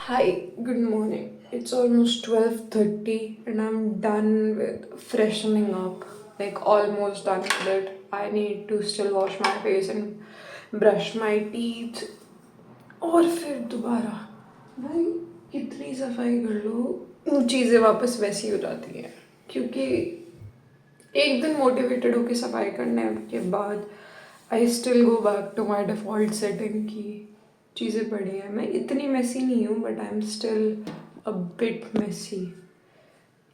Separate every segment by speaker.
Speaker 1: Hi, good morning. It's almost 12:30 and I'm done with freshening up. Like almost done with it. I need to still wash my face and brush my teeth. और फिर दोबारा भाई कितनी सफाई कर लो चीज़ें वापस वैसी हो जाती हैं क्योंकि एक दिन मोटिवेटेड होकर सफाई करने के बाद I still go back to my default setting की चीज़ें पड़ी हैं। मैं इतनी मेसी नहीं हूँ but I am still a bit messy.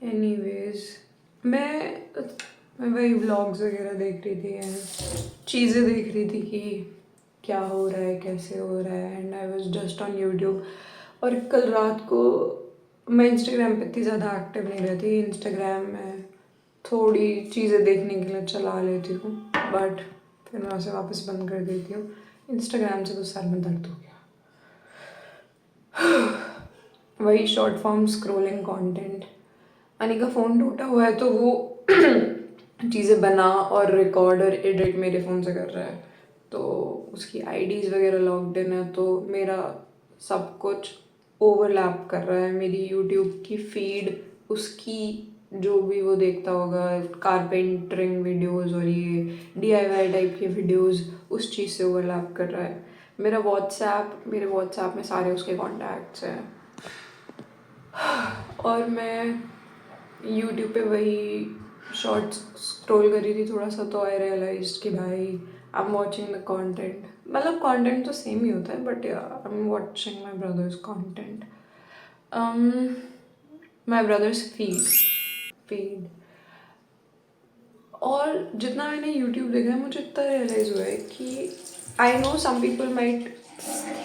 Speaker 1: Anyways मैं मैं वही व्लॉग्स वगैरह देख रही थी एंड चीज़ें देख रही थी कि क्या हो रहा है कैसे हो रहा है and I was just on YouTube. और कल रात को मैं इंस्टाग्राम पे इतनी ज़्यादा एक्टिव नहीं रहती। इंस्टाग्राम में थोड़ी चीज़ें देखने के लिए चला लेती हूँ बट फिर मैं उसे वापस बंद कर देती हूँ। इंस्टाग्राम से तो सर में दर्द हो गया। वही शॉर्ट फॉर्म स्क्रोलिंग कंटेंट। अनी का फ़ोन टूटा हुआ है तो वो चीज़ें बना और रिकॉर्ड और एडिट मेरे फ़ोन से कर रहा है तो उसकी आईडीज़ वगैरह लॉग्ड इन है तो मेरा सब कुछ ओवरलैप कर रहा है। मेरी यूट्यूब की फीड उसकी जो भी वो देखता होगा कारपेंटरिंग वीडियोस और ये डीआईवाई टाइप की वीडियोस उस चीज़ से ओवरलैप कर रहा है। मेरे व्हाट्सएप में सारे उसके कॉन्टैक्ट्स हैं और मैं यूट्यूब पे वही शॉर्ट्स स्क्रॉल कर रही थी थोड़ा सा तो आई रियलाइज कि भाई I am watching the content. मतलब कंटेंट तो सेम ही होता है but I am watching my brothers content, my brothers feed. और जितना मैंने यूट्यूब देखा है मुझे इतना रियलाइज़ हुआ है कि I know some people might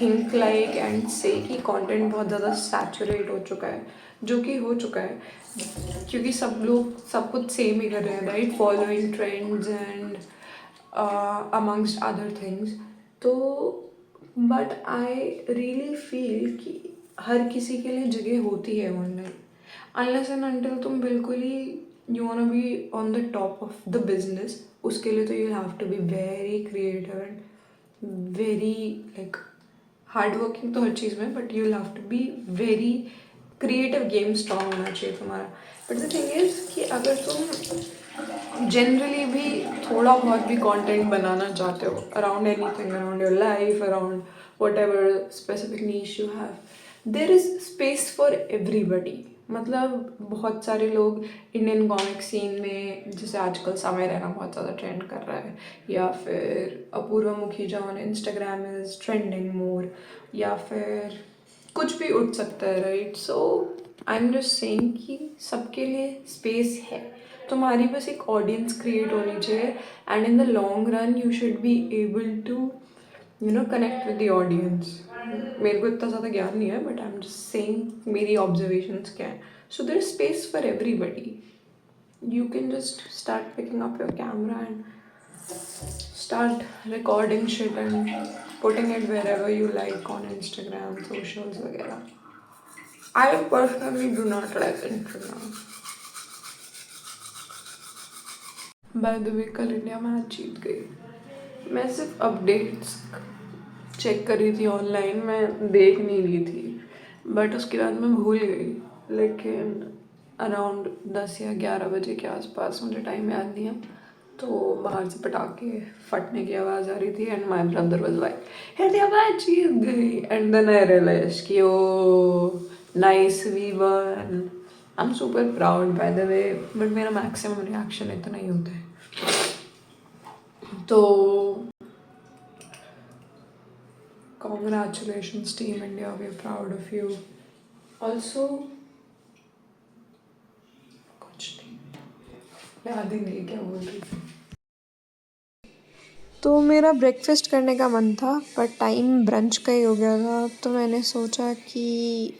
Speaker 1: think like and say कि कंटेंट बहुत ज़्यादा सैचुरेट हो चुका है, जो कि हो चुका है क्योंकि सब लोग सब कुछ सेम ही कर रहे हैं right, following trends and amongst other things. तो बट आई रियली फील कि हर किसी के लिए जगह होती है ऑनलाइन अनलेस एंड अनटिल तुम बिल्कुल ही you want to be on the top of the business. उसके लिए तो you have to be very creative and very like hard working तो हर चीज़ में but you have to be very creative, game strong होना चाहिए तुम्हारा। बट द थिंग इज़ कि अगर तुम जनरली भी थोड़ा बहुत भी कंटेंट बनाना चाहते हो around anything, around your life, around what ever specific niche you have, there is space for everybody. मतलब बहुत सारे लोग इंडियन कॉमिक सीन में जैसे आजकल समय रहना बहुत ज़्यादा ट्रेंड कर रहा है या फिर Apoorva Mukhija on Instagram is trending more या फिर कुछ भी उठ सकता है right. So I am just saying कि सबके लिए स्पेस है। तुम्हारी बस एक ऑडियंस क्रिएट होनी चाहिए and in the long run you should be able to connect with the audience. मेरे को इतना ज़्यादा ज्ञान नहीं है but I am just saying मेरी ऑब्जर्वेशंस क्या है। So there is space for everybody. You can just start picking up your camera and start recording shit and putting it wherever you like on Instagram, socials वगैरह. I personally do not like Instagram. By the way, कल India match जीत गई। मैं सिर्फ updates check कर रही थी online, मैं देख नहीं रही थी बट उसके बाद मैं भूल गई। लेकिन अराउंड 10 या 11 बजे के आसपास, मुझे टाइम याद नहीं है, तो बाहर से पटाखे फटने की आवाज़ आ रही थी and my brother was like India match जीत गई एंड देन आई रियलाइज कि oh nice we won. I am super proud by the way but मेरा मैक्सिमम रिएक्शन इतना ही होता है। तो congratulations team India, we're proud of you. Also कुछ नहीं याद ही नहीं क्या बोल रही थी।
Speaker 2: तो मेरा ब्रेकफास्ट करने का मन था पर टाइम ब्रंच का ही हो गया था तो मैंने सोचा कि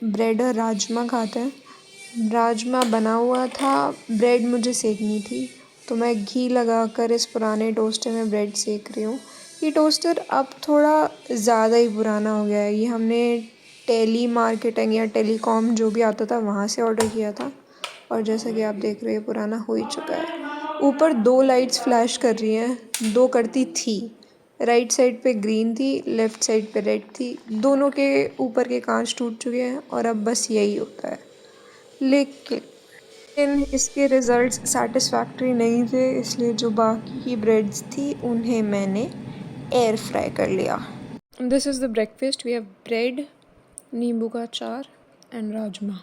Speaker 2: ब्रेड और राजमा खाते हैं। राजमा बना हुआ था, ब्रेड मुझे सेकनी थी तो मैं घी लगाकर इस पुराने टोस्टर में ब्रेड सेक रही हूँ। ये टोस्टर अब थोड़ा ज़्यादा ही पुराना हो गया है। ये हमने टेली मार्केटिंग या टेलीकॉम जो भी आता था वहाँ से ऑर्डर किया था और जैसा कि आप देख रहे हैं पुराना हो ही चुका है। ऊपर 2 लाइट्स फ्लैश कर रही हैं, 2 करती थी राइट साइड पे ग्रीन थी, लेफ़्ट साइड पे रेड थी, दोनों के ऊपर के कांच टूट चुके हैं और अब बस यही होता है। लेकिन इसके रिज़ल्ट्स सैटिस्फैक्टरी नहीं थे, इसलिए जो बाकी की ब्रेड्स थी उन्हें मैंने एयर फ्राई कर लिया। This is the breakfast. We have bread, नींबू का अचार एंड राजमा।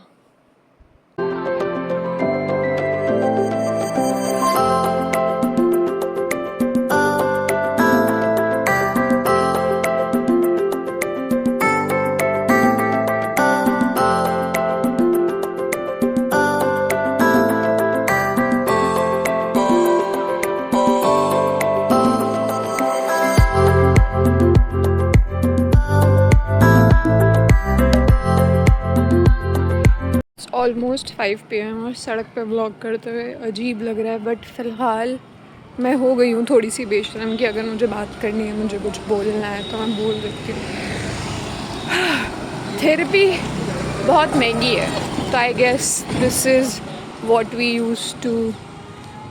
Speaker 2: ऑलमोस्ट 5 PM और सड़क पे व्लॉग करते हुए अजीब लग रहा है, बट फ़िलहाल मैं हो गई हूँ थोड़ी सी बेशरम कि अगर मुझे बात करनी है, मुझे कुछ बोलना है तो मैं बोल देती हूँ। थेरेपी बहुत महंगी है, तो I guess this is what we use to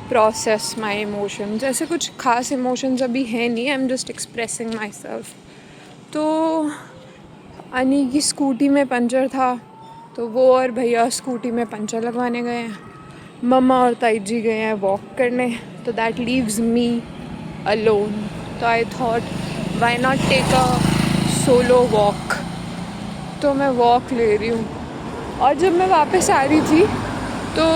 Speaker 2: process my emotions. ऐसे कुछ खास इमोशंस अभी हैं नहीं, I am just expressing myself. तो अनी की स्कूटी में पंचर था, तो वो और भैया स्कूटी में पंचर लगवाने गए हैं। मम्मा और ताई जी गए हैं वॉक करने, तो दैट लीव्स मी अलोन। तो I thought why not take a solo walk. तो मैं वॉक ले रही हूँ, और जब मैं वापस आ रही थी तो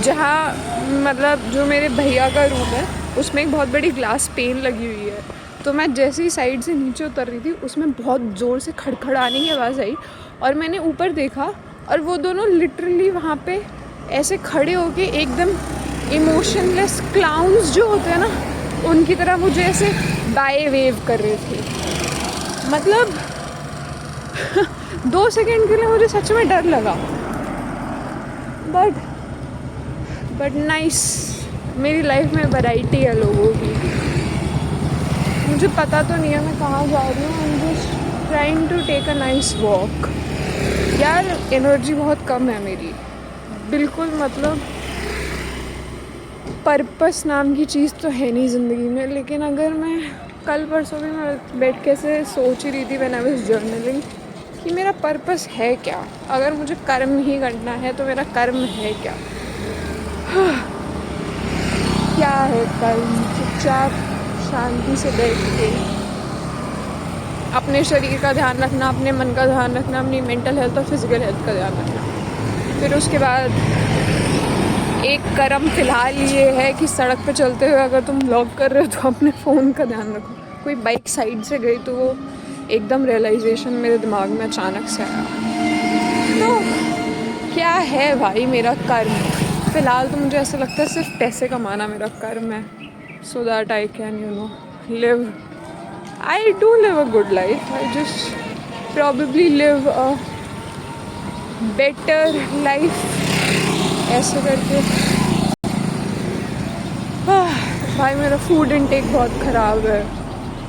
Speaker 2: जहाँ मतलब जो मेरे भैया का रूम है उसमें एक बहुत बड़ी ग्लास पेन लगी हुई है। तो मैं जैसे ही साइड से नीचे उतर रही थी, उसमें बहुत ज़ोर से खड़खड़ाने की आवाज़ आई और मैंने ऊपर देखा और वो दोनों लिटरली वहाँ पे ऐसे खड़े होके एकदम इमोशनलेस क्लाउन्स जो होते हैं ना, उनकी तरह मुझे ऐसे बाय वेव कर रहे थे। मतलब 2 सेकेंड के लिए मुझे सच में डर लगा, बट नाइस। मेरी लाइफ में वैरायटी है लोगों की। मुझे पता तो नहीं है मैं कहाँ जा रही हूँ, I am just trying to take a nice walk. यार एनर्जी बहुत कम है मेरी, बिल्कुल। मतलब पर्पस नाम की चीज़ तो है नहीं ज़िंदगी में। लेकिन अगर मैं कल परसों भी मैं बैठ के से सोच ही रही थी व्हेन आई वाज जर्नलिंग कि मेरा पर्पस है क्या। अगर मुझे कर्म ही करना है तो मेरा कर्म है क्या? क्या है कर्म? चुपचाप शांति से बैठ के अपने शरीर का ध्यान रखना, अपने मन का ध्यान रखना, अपनी मेंटल हेल्थ और फिजिकल हेल्थ का ध्यान रखना। फिर उसके बाद एक कर्म फ़िलहाल ये है कि सड़क पे चलते हुए अगर तुम व्लॉग कर रहे हो तो अपने फ़ोन का ध्यान रखो। कोई बाइक साइड से गई तो वो एकदम रियलाइजेशन मेरे दिमाग में अचानक से आया। तो क्या है भाई मेरा कर्म? फ़िलहाल तो मुझे ऐसा लगता है सिर्फ पैसे कमाना मेरा कर्म है, so that I can live. I do live a good life, I just probably live a better life ऐसे करके। भाई मेरा फूड इंटेक बहुत ख़राब है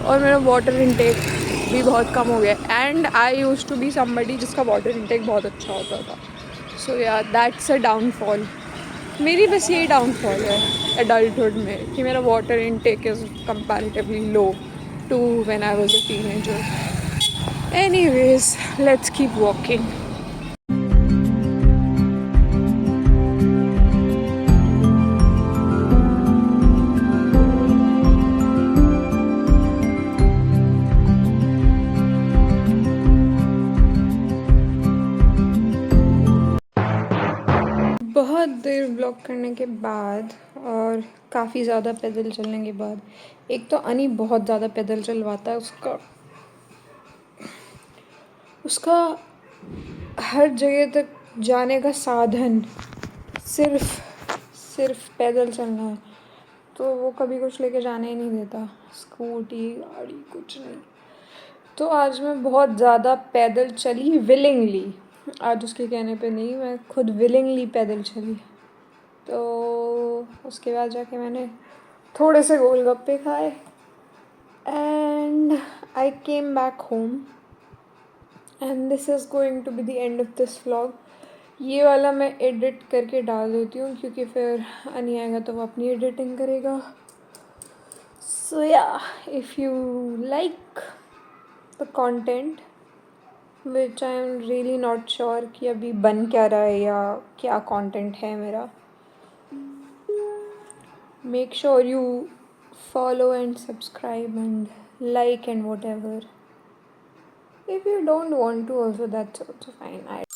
Speaker 2: और मेरा वाटर इंटेक भी बहुत कम हो गया। And I use to be somebody जिसका वाटर इंटेक बहुत अच्छा होता था। सो या दैट्स अ डाउनफॉल। मेरी बस यही डाउनफॉल है एडल्टहुड में कि मेरा water intake is comparatively low to when I was a teenager. Anyways, let's keep walking. बहुत देर ब्लॉग करने के बाद और काफ़ी ज़्यादा पैदल चलने के बाद, एक तो अनी बहुत ज़्यादा पैदल चलवाता है। उसका हर जगह तक जाने का साधन सिर्फ पैदल चलना है, तो वो कभी कुछ लेके जाने ही नहीं देता, स्कूटी गाड़ी कुछ नहीं। तो आज मैं बहुत ज़्यादा पैदल चली विलिंगली। आज उसके कहने पे नहीं, मैं खुद विलिंगली पैदल चली। तो उसके बाद जाके मैंने थोड़े से गोलगप्पे खाए and I came back home and this is going to be the end of this vlog. ये वाला मैं एडिट करके डाल देती हूँ क्योंकि फिर अनी आएगा तो वो अपनी एडिटिंग करेगा।
Speaker 1: So yeah, if you like the content, which I am really not sure कि अभी बन क्या रहा है या क्या content है मेरा, make sure you follow and subscribe and like and whatever. If you don't want to also, that's also fine.